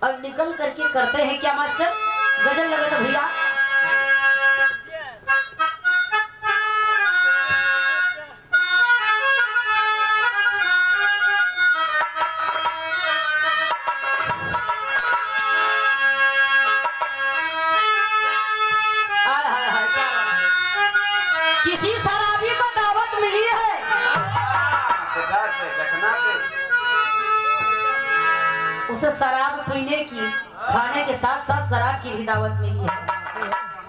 और निकल करके करते हैं क्या मास्टर? गजल लगे तो भैया किसी शराबी को दावत मिली है, उसे शराब पीने की, खाने के साथ साथ शराब की भी दावत मिली है।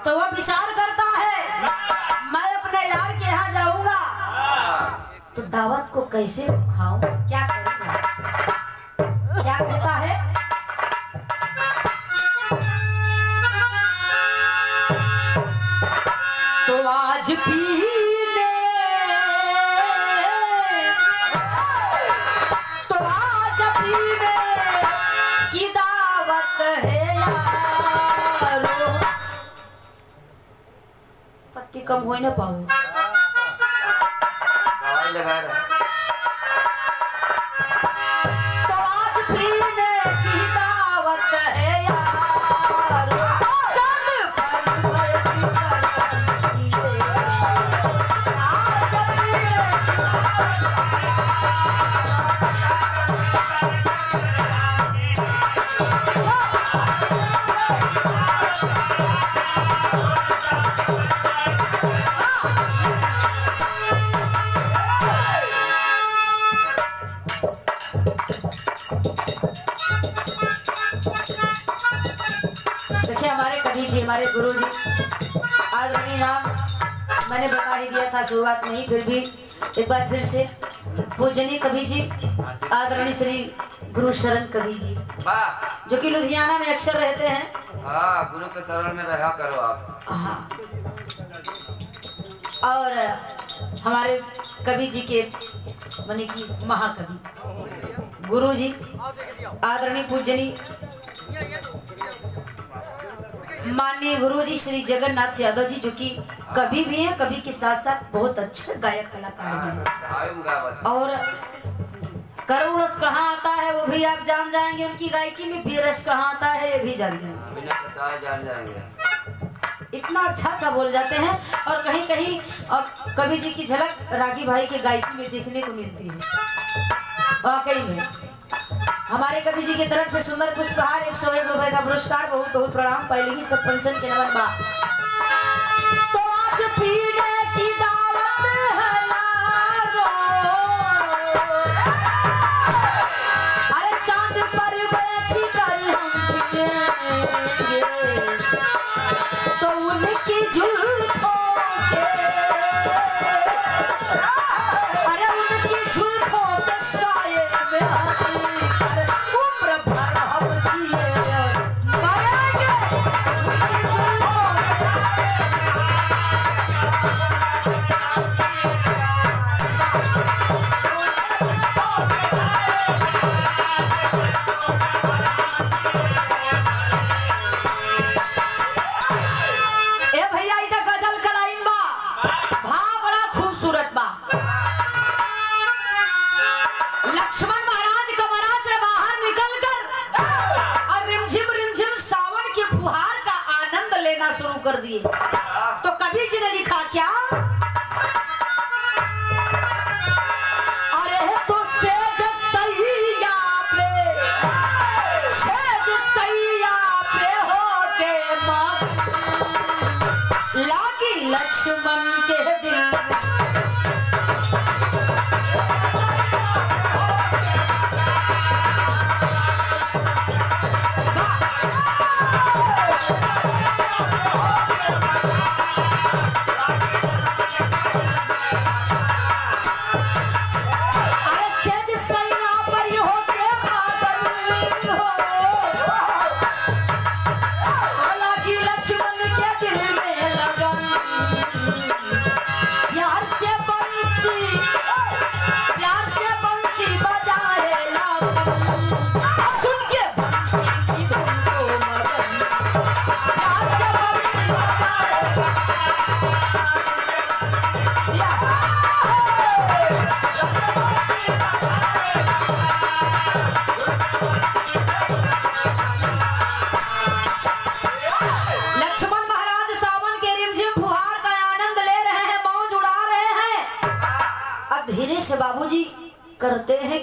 तो वह विचार करता है मैं अपने यार के यहाँ जाऊंगा तो दावत को कैसे खाऊं, क्या करूंगा? क्या कहता है? तो आज पीने, तो आज पीने की दावत है यारो। पत्ती कम हो ना पाओ, लगा रहा। तो आज पीने की दावत है यारो। चंद पर देखिए हमारे कवि जी, हमारे गुरु जी, आज उन्हीं नाम मैंने बता ही दिया था शुरुआत में ही, फिर भी एक बार फिर से पूजनीय कवि जी आदरणीय श्री गुरु शरण कवि जी, जो कि लुधियाना में अक्सर रहते हैं। हाँ, गुरु के शरण में रहा करो आप। हाँ, और हमारे कवि जी के माने कि महाकवि गुरु जी आदरणीय पूजनीय माननीय गुरु जी श्री जगन्नाथ यादव जी, जो कि कवि भी हैं, कवि के साथ साथ बहुत अच्छे गायक कलाकार भी हैं। और करुण रस कहाँ आता है वो भी आप जान जाएंगे, उनकी गायकी में भी रस कहाँ आता है ये भी जान जाएंगे। इतना अच्छा सा बोल जाते हैं। और कहीं कहीं और कवि जी की झलक रागी भाई के गायकी में देखने को मिलती है। वाकई में हमारे कवि जी की तरफ से सुंदर पुष्पहार 101 रुपए का पुरस्कार, बहुत बहुत प्रणाम। पहले ही सब पंचन के नमन बा। तो आज पीने की दावत है यारो, अरे चांद पर बैठी कर हम पिएंगे तो उनकी जुल्फों के, अरे उनकी जुल्फों के साये में हंसी उम्र भर हम जिए मरेंगे उनकी जुल्फों ए भैया इधर गजल का लाइन बा, भाव बड़ा खूबसूरत बा। लक्ष्मण महाराज कमरा से बाहर निकलकर और रिमझिम सावन के फुहार का आनंद लेना शुरू कर दिए। तो कवि जी ने लिखा क्या? अरे तो सेज सैया पे हो के मस्त लागी लक्ष्मण के दिल में।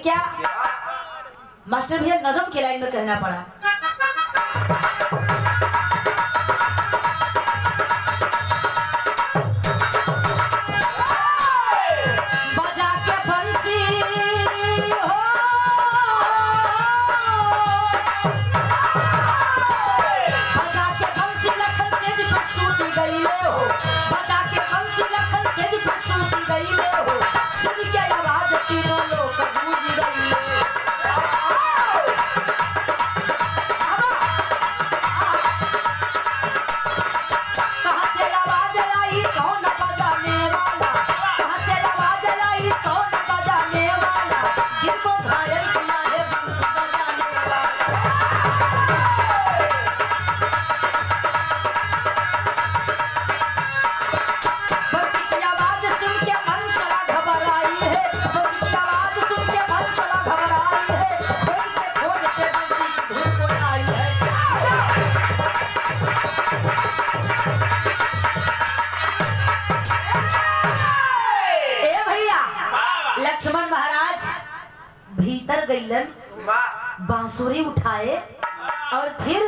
क्या मास्टर भैया नज़म की लाइन में कहना पड़ा। बजा के बंसी हो, बजा के बंसी लखन तेज पे सूती गई ले हो, बजा के बंसी लखन तेज पे सूती गई ले हो, सुन के आवाज तीनों लोग गूंज गई ले। लक्ष्मण महाराज भीतर गईलन, बांसुरी उठाए और फिर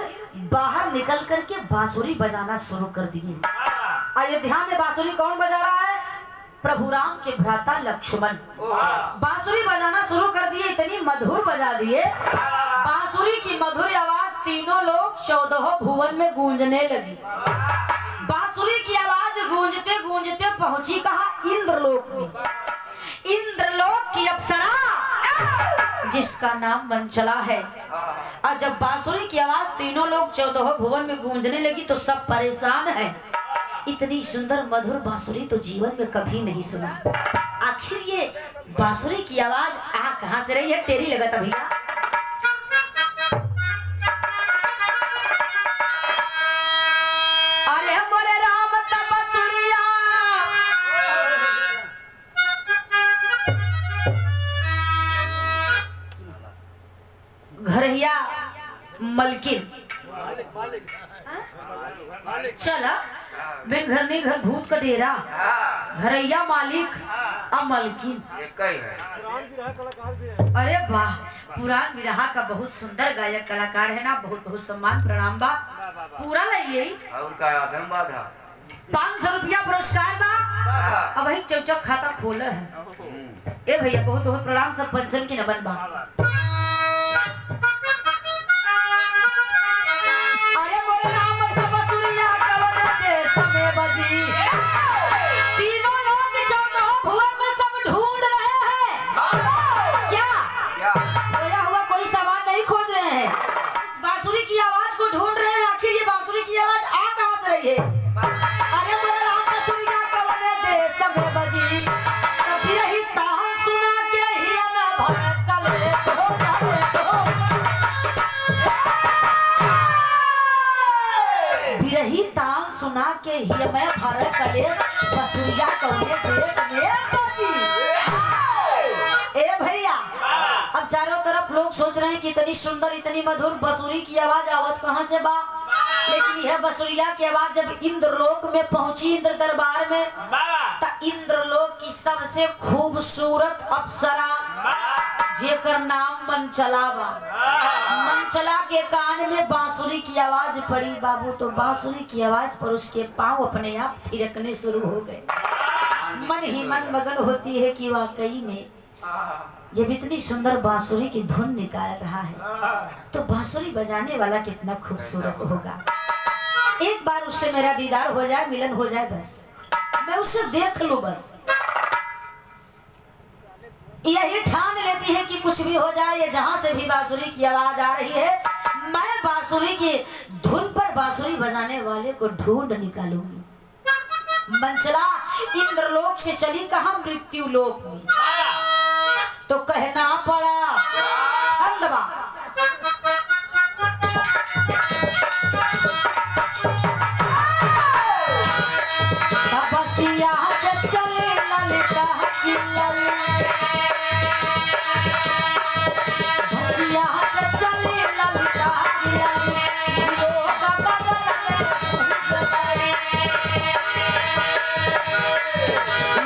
बाहर निकल करके बांसुरी बजाना शुरू कर दिए। अयोध्या में बांसुरी कौन बजा रहा है? प्रभु राम के भ्राता लक्ष्मण बांसुरी बजाना शुरू कर दिए। इतनी मधुर बजा दिए, बांसुरी की मधुर आवाज तीनों लोग 14 भुवन में गूंजने लगी। बांसुरी की आवाज गूंजते गूंजते पहुंची कहा इंद्रलोक में। इंद्रलोक की अप्सरा जिसका नाम मंचला है। और जब बांसुरी की आवाज तीनों लोग 14 भुवन में गूंजने लगी तो सब परेशान हैं। इतनी सुंदर मधुर बांसुरी तो जीवन में कभी नहीं सुना। आखिर ये बांसुरी की आवाज आ कहां से रही है? टेरी लगा था भैया। अरे हमारे राम तपसुरिया घरैया मलकिन चला बिन घर नहीं घर भूत का डेरा, घरैया मालिक मलकिन। अरे वाह, पुरान बिरहा का बहुत सुंदर गायक कलाकार है ना। बहुत बहुत सम्मान प्रणाम बा। पूरा लाइए 500 रुपया पुरस्कार बा। अब वही चौचक खाता खोल है। ए भैया बहुत बहुत प्रणाम, सब पंचम की नमन बा। अरे मोरे नाम तपसुरिया कवन देश में बजी, तीनों लोग 14 भुवन में सब ढूंढ रहे हैं। क्या खोया हुआ कोई सामान नहीं खोज रहे हैं, बांसुरी की आवाज को ढूंढ रहे हैं। आखिर ये बांसुरी की आवाज आ कहां से रही है? अरे मोरे नाम तपसुरिया कवन देश में बजी, बिरही तान सुना के हिया में भड़कल हो बिरही तान सुना के हिया में भड़कल बसुरिया कौने देश में बजी। ए भैया, अब चारों तरफ लोग सोच रहे हैं कि इतनी सुंदर इतनी मधुर बसुरी की आवाज आवत कहां से बा। लेकिन यह बसुरिया की आवाज जब इंद्रलोक में पहुंची, इंद्र दरबार में, तो इंद्रलोक की सबसे खूबसूरत अप्सरा जेकर नाम मंचला बा, मंचला के कान में बांसुरी की आवाज पड़ी बाबू। तो बांसुरी की आवाज पर उसके पांव अपने आप थिरकने शुरू हो गए। मन ही मन मगन होती है कि वाकई में जब इतनी सुंदर बांसुरी की धुन निकाल रहा है तो बांसुरी बजाने वाला कितना खूबसूरत होगा। एक बार उससे मेरा दीदार हो जाए, मिलन हो जाए, बस मैं उससे देख लूं। बस यही ठान लेती है कि कुछ भी हो जाए, ये जहां से भी बांसुरी की आवाज आ रही है, मैं बांसुरी की धुन पर बांसुरी बजाने वाले को ढूंढ निकालूंगी। मंचला इंद्रलोक से चली कहा मृत्यु लोक में, तो कहना पड़ा छंदवा तपस्या से चले ललिता की तपस्या से चले ललिता की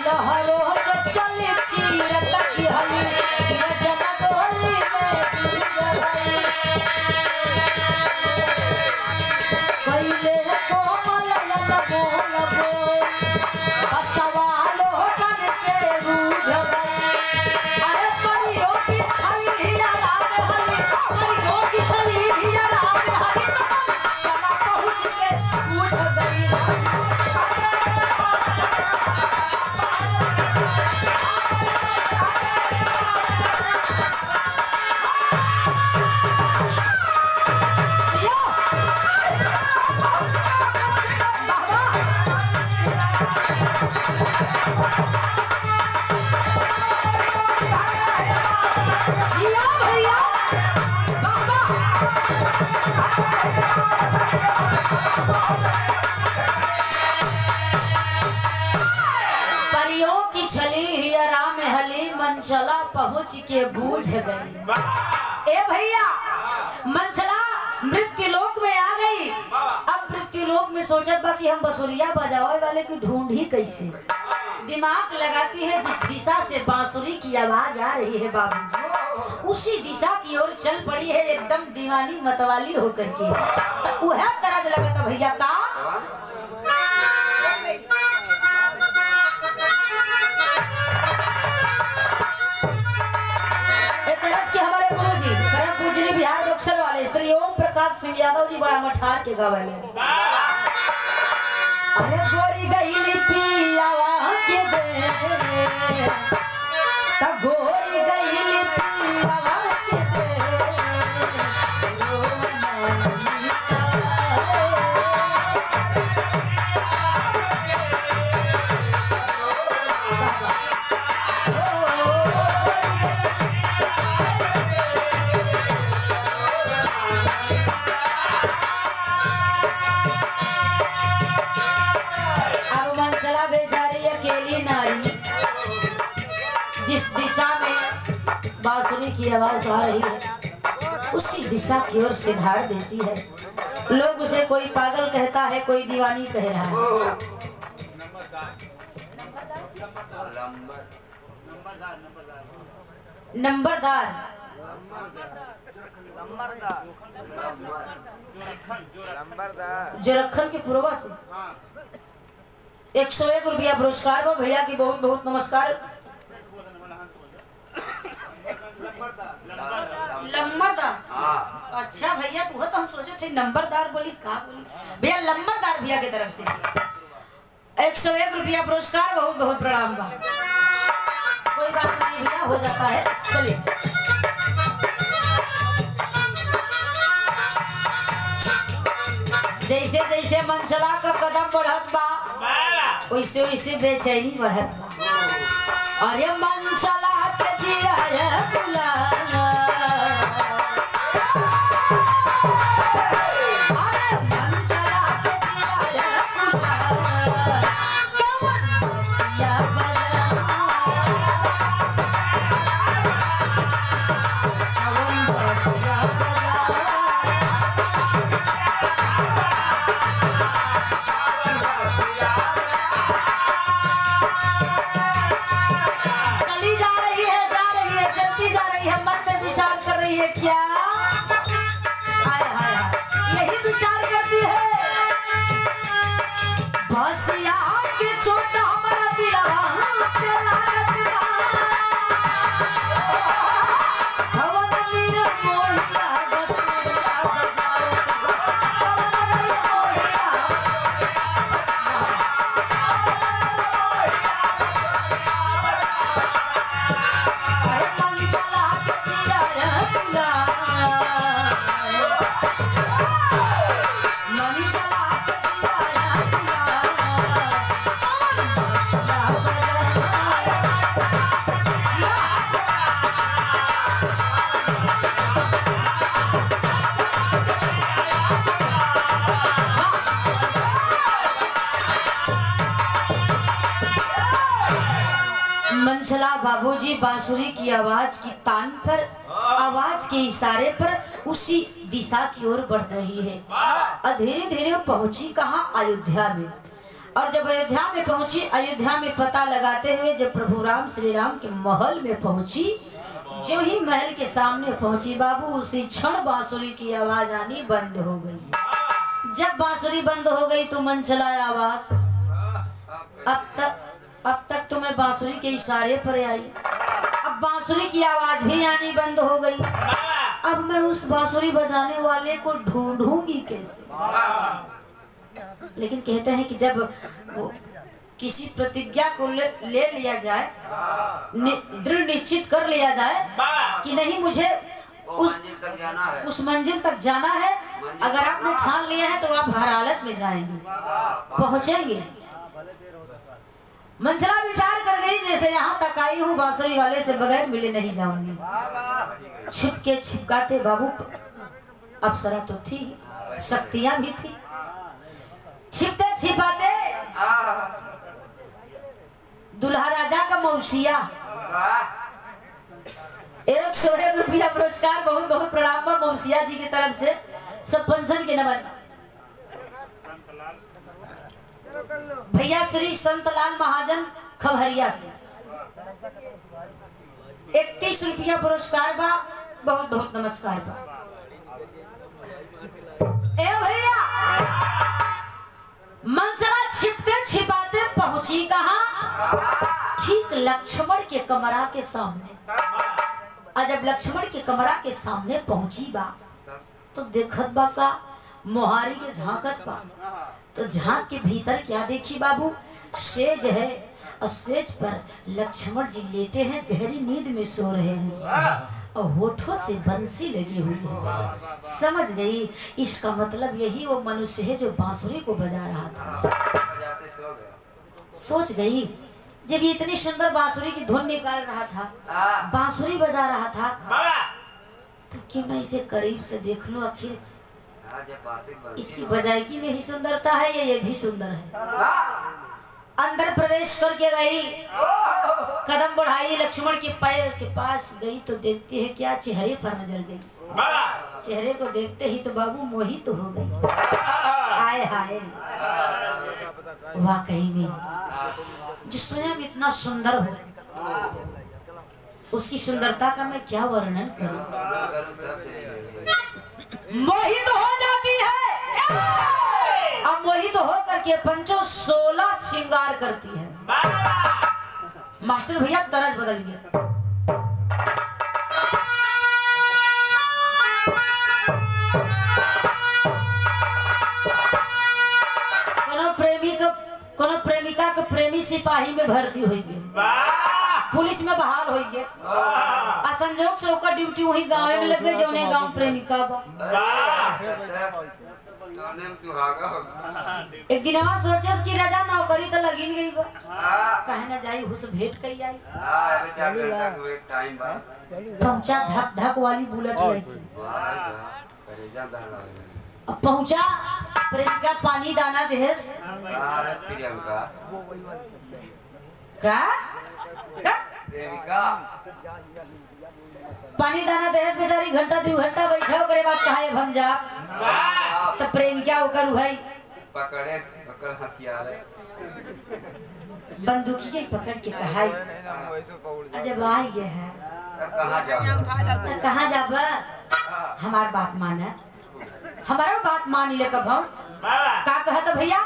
लहरों से चले चीरता की हली परियों की छली हियरा में हली मंचला पहुंच के बूझ गई। ए भैया मंचला मृत्यु लोक में आ गई। अब मृत्यु लोक में सोचत बा कि हम बसुरिया बजावे वाले की ढूंढी कैसे। दिमाग लगाती है जिस दिशा से बांसुरी की आवाज आ रही है बाबूजी, उसी दिशा की ओर चल पड़ी है एकदम दीवानी मतवाली होकर के। तो वह तरज लगा था भैया का के हमारे गुरुजी परम पूजनीय बिहार बक्सर वाले श्री ओम प्रकाश सिंह यादव जी बड़ा मठार के गावले। अरे गोरी गईली पियावा के दे ता गोरी गईली पियावा के दे जिस दिशा में बांसुरी की आवाज आ रही है उसी दिशा की ओर से धार देती है। लोग उसे कोई पागल कहता है, कोई दीवानी कह रहा है। नंबरदार जोरखन के पूर्वा से 101 रुपया पुरस्कार वो भैया की बहुत बहुत नमस्कार। लंबरदार अच्छा भैया तू तो हम सोचे थे नंबरदार बोली का बोली भैया लंबरदार भैया की तरफ से 101 रुपया पुरस्कार बहुत बहुत प्रणाम बा। कोई बात नहीं भैया हो जाता है। चलिए जैसे जैसे मंचला का कदम बढ़त बा वैसे वैसे बेचैनी बढ़त बा। अरे मंचला के जिया क्या हाय हाय यही विचार करती है बसिया के छोटा हमारा दिलवा पे लागत बा भवन मीर मोहिया बस मेरा बजाओ मंचला बाबूजी बांसुरी की आवाज की तान पर आवाज के इशारे पर उसी दिशा की ओर बढ़ रही है। और धीरे धीरे पहुंची कहाँ अयोध्या में। और जब अयोध्या में पहुंची अयोध्या में पता लगाते हुए जब प्रभु राम श्री राम के महल में पहुंची जो ही महल के सामने पहुंची बाबू उसी क्षण बांसुरी की आवाज आनी बंद हो गई। जब बांसुरी बंद हो गई तो मंचला आवाज अब तक तो मैं बांसुरी के इशारे पर आई, अब बांसुरी की आवाज भी आनी बंद हो गई। अब मैं उस बांसुरी बजाने वाले को ढूंढूंगी कैसे। लेकिन कहते हैं कि जब वो किसी प्रतिज्ञा को ले लिया जाए, दृढ़ निश्चित कर लिया जाए कि नहीं मुझे उस मंजिल तक जाना है, अगर आपने ठान लिया है तो आप हर हालत में जाएंगे, पहुंचेंगे। मंचला विचार कर गई जैसे यहाँ तक आई हूँ बांसुरी वाले से बगैर मिले नहीं जाऊंगी। छिपके छिपकाते बाबू अप्सरा तो थी, शक्तियां भी थी। छिपते छिपाते दुल्हा राजा का मौसिया 101 रुपया पुरस्कार, बहुत बहुत प्रणाम बा मौसिया जी की तरफ से, सब पंचन के नमन। भैया श्री संतलाल महाजन खबरिया से 31 रुपया पुरस्कार बा, बहुत बहुत नमस्कार बा। ए भैया मंचला छिपते छिपाते पहुंची कहाँ? ठीक लक्ष्मण के कमरा के सामने। और जब लक्ष्मण के कमरा के सामने पहुंची बा तो देखत बा का मोहारी के झांकत बा। तो झांक के भीतर क्या देखी बाबू? सेज है और सेज पर लक्ष्मण जी लेटे हैं, गहरी नींद में सो रहे हैं और होठों से बंसी लगी हुई है। समझ गई, इसका मतलब यही वो मनुष्य है जो बांसुरी को बजा रहा था। सोच गई, जब ये इतनी सुंदर बांसुरी की धुन निकाल रहा था, बांसुरी बजा रहा था, तो क्यों ना इसे करीब से देख लो, आखिर इसकी बजायकी में ही सुंदरता है या ये भी सुंदर है। अंदर प्रवेश करके गई, कदम बढ़ाई, लक्ष्मण के पैर के पास गई तो देखती है क्या, चेहरे पर नजर गई। चेहरे को देखते ही तो बाबू मोहित तो हो गई। हाय हाय, वाकई में जो स्वयं इतना सुंदर हो, उसकी सुंदरता का मैं क्या वर्णन करूं। मोहित हो जाती है, अब मोहित हो करके पंचो 16 श्रृंगार करती है। मास्टर भैया तरज बदल गया। कोनो प्रेमिका के प्रेमी सिपाही में भर्ती हुई, पुलिस में बहाल हो गए। संजोग से ओकर ड्यूटी वही गाँव में लग गई जौने गाँव प्रेमिका बा। एक दिन वहाँ सोचे कि रजा नौकरी तो लगिन गई बा, कहे ना जाई हुस भेंट कई आई। पहुंचा धक धक वाली बुलेट लेके, अब पहुंचा प्रेमिका पानी दाना देश का पानी दाना देश बेचारी घंटा 2 घंटा बैठा करे बाद कहा हम जा तो प्रेमिका होकर भाई पकड़े पकड़ हथियार बंदूकी के पकड़ के कहा अजब आ ये है कहाँ जाब हमार बात माना, हमारा बात मान ले कब हम का कहत भैया।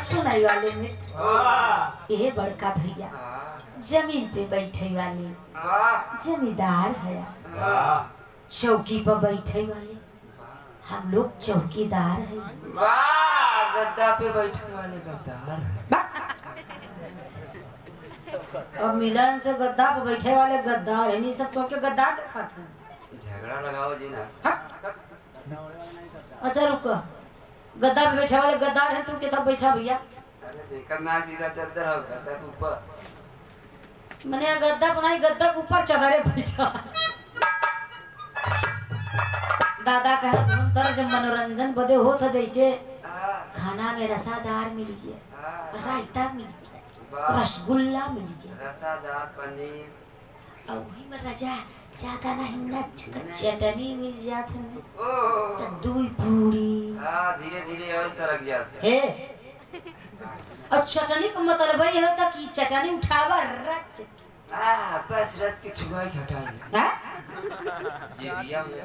सुनाई वाले में ये बड़का भैया जमीन पे बैठे वाले जमींदार है, चौकी पर बैठे वाले हम लोग चौकीदार है। गद्दा पे बैठे वाले गद्दार, अब मिलन से गद्दा पे बैठे वाले गद्दार है, नहीं सब तो के गद्दार दिखा था। झगड़ा लगाओ जी ना। अच्छा रुको, गद्दा पे बैठे वाले गद्दार है, तू कितना बैठा भैया? अरे देखकर ना सीधा चद्दर हो गद्दा के ऊपर, मैंने गद्दा बनाई, गद्दा के ऊपर चदरे बैठा। दादा कहा धुन से मनोरंजन बदे हो था, जैसे खाना में रसादार मिल गया, रायता मिल गया, रसगुल्ला मिल गया, रसादार पनीर और वही में राजा ज्यादा नहीं ना चटनी मिल जात है तो दूई पूरी हां धीरे धीरे और सरक जा से ए अब चटनी का मतलब ये होता कि चटनी उठावा रच बस रस के छुआ के हटाई हां जी दिया में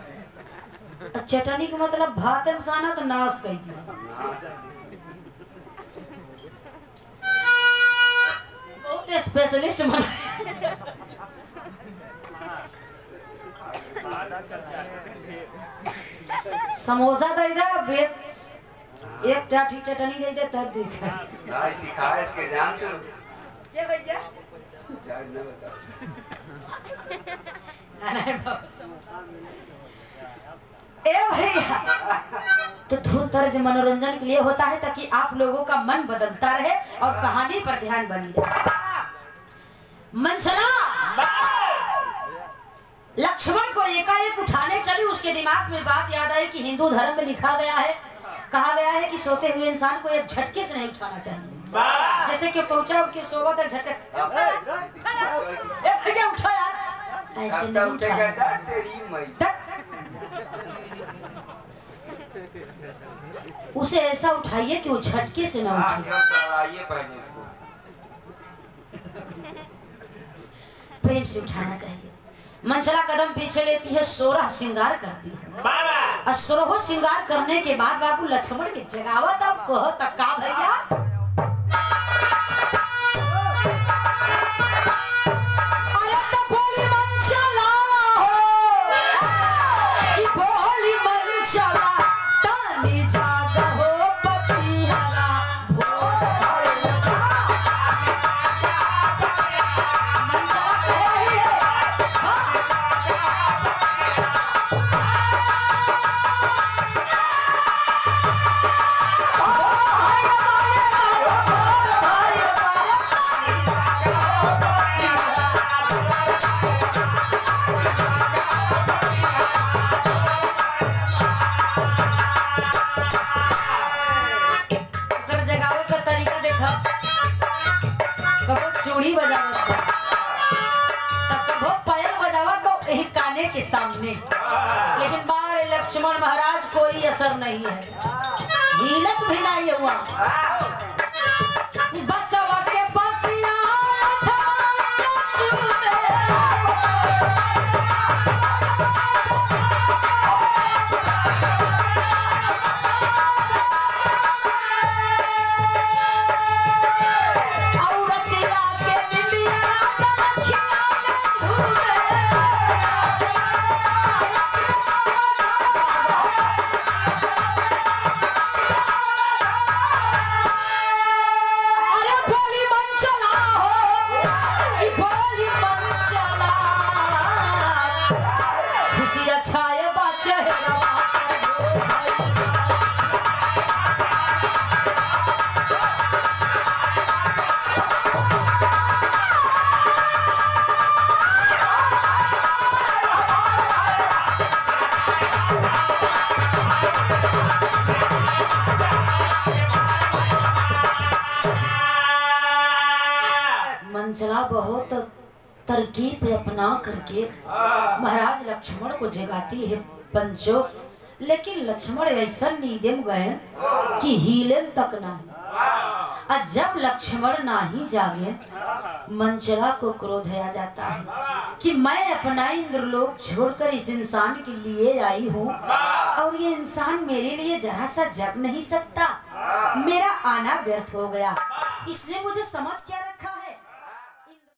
चटनी का मतलब भात इंसान तो नाश कह दिया बहुत स्पेशलिस्ट बना समोसा दे दे एक टाठी चटनी दे दे तब देखा भाई सिखा इसके जान तो ये भैया चार्ज न बता ए भैया तो धुन तर्ज मनोरंजन के लिए होता है ताकि आप लोगों का मन बदलता रहे और कहानी पर ध्यान बनी रहे। मनसला लक्ष्मण को एकाएक उठाने चली, उसके दिमाग में बात याद आई कि हिंदू धर्म में लिखा गया है, कहा गया है कि सोते हुए इंसान को एक झटके से नहीं उठाना चाहिए। जैसे कि पहुंचा कि सोवा तक झटके भैया उठा यार, ऐसे नहीं उठा तेरी मई उसे ऐसा उठाइए कि वो झटके से ना उठे। पहले इसको प्रेम से उठाना चाहिए। मनसला कदम पीछे लेती है, सोरह श्रृंगार करती है और सोरह श्रृंगार करने के बाद बाबू लक्ष्मण की जगावत अब कहो तक का भैया अरे तो बोली मनसला कि बोली मनसला तानी जागा हो पतिहरा चूड़ी बजावत कबो पायल बजावत तो यही काने के सामने, लेकिन बाहर लक्ष्मण महाराज कोई असर नहीं है, हिलत भी नहीं हुआ। बसवा के बसिया मनसला बहुत तरकीब अपना करके महाराज लक्ष्मण को जगाती है पंचो, लेकिन लक्ष्मण ऐसा नींदे गए कि हीलन तक ना। और जब लक्ष्मण ना ही जागे मनसला को क्रोध आ जाता है कि मैं अपना इंद्रलोक छोड़कर इस इंसान के लिए आई हूँ और ये इंसान मेरे लिए जरा सा जग नहीं सकता, मेरा आना व्यर्थ हो गया, इसने मुझे समझ क्या रखा।